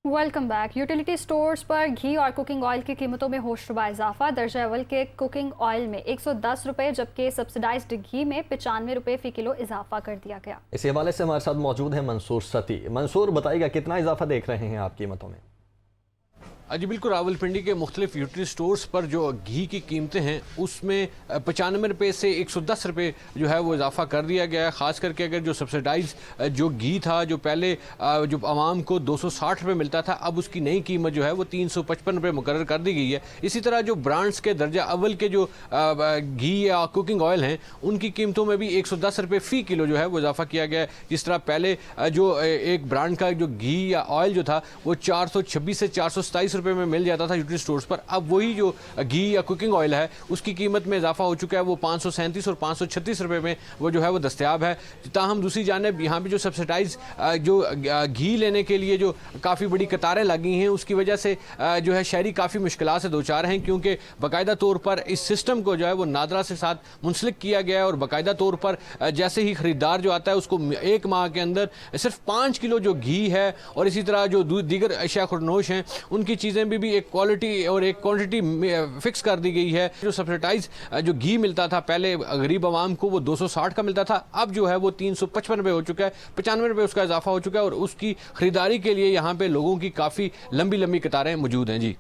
Welcome back. Utility stores पर घी और cooking oil की कीमतों में होशरुबा इजाफा। दर्जा अव्वल के कुकिंग ऑयल में 110 रुपये जबकि सब्सिडाइज्ड घी में 95 रुपये फ़ी किलो इजाफा कर दिया गया। इस हवाले से हमारे साथ मौजूद है मंसूर सती। मंसूर, बताइएगा कितना इजाफा देख रहे हैं आप कीमतों में? जी बिल्कुल, रावलपिंडी के मुख्तलिफ यूटिलिटी स्टोर्स पर जो घी की कीमतें हैं उसमें 95 रुपये से 110 रुपये जो है वो इजाफा कर दिया गया है। ख़ास करके अगर जो सब्सिडाइज जो घी था, जो पहले जो आवाम को 260 रुपये मिलता था, अब उसकी नई कीमत जो है वो 355 रुपये मुकर्रर कर दी गई है। इसी तरह जो ब्रांड्स के दर्जा अव्वल के जो घी या कुकिंग ऑयल हैं उनकी कीमतों में भी 110 रुपये फ़ी किलो जो है वो इजाफा किया गया है। जिस तरह पहले जो एक ब्रांड का जो घी या ऑयल जो था वो 426 से 427 रुपये में मिल जाता था यूटिलिटी स्टोर्स पर। अब वही जो घी या कुकिंग ऑयल है उसकी कीमत में इजाफा हो चुका है, वो 537 और 536 रुपये में वो जो है वो दस्तयाब है। ताहम दूसरी जानिब यहाँ पे जो सब्सिडाइज जो घी लेने के लिए जो काफ़ी बड़ी कतारें लगी हैं उसकी वजह से जो है शहरी काफ़ी मुश्किलात से दो चार हैं, क्योंकि बाकायदा तौर पर इस सिस्टम को जो है वो नादरा से साथ मुंसलिक किया गया है और बाकायदा तौर पर जैसे ही ख़रीदार जो आता है उसको एक माह के अंदर सिर्फ 5 किलो जो घी है और इसी तरह जो दीगर अशिया खुरनोश हैं उनकी चीज़ें भी एक क्वालिटी और एक क्वांटिटी फिक्स कर दी गई है। जो सब्सिडाइज जो घी मिलता था पहले गरीब आवाम को वो 260 का मिलता था, अब जो है वो 355 रुपये हो चुका है, 95 रुपये उसका इजाफा हो चुका है और उसकी खरीदारी के लिए यहाँ पे लोगों की काफ़ी लंबी लंबी कतारें मौजूद हैं। जी।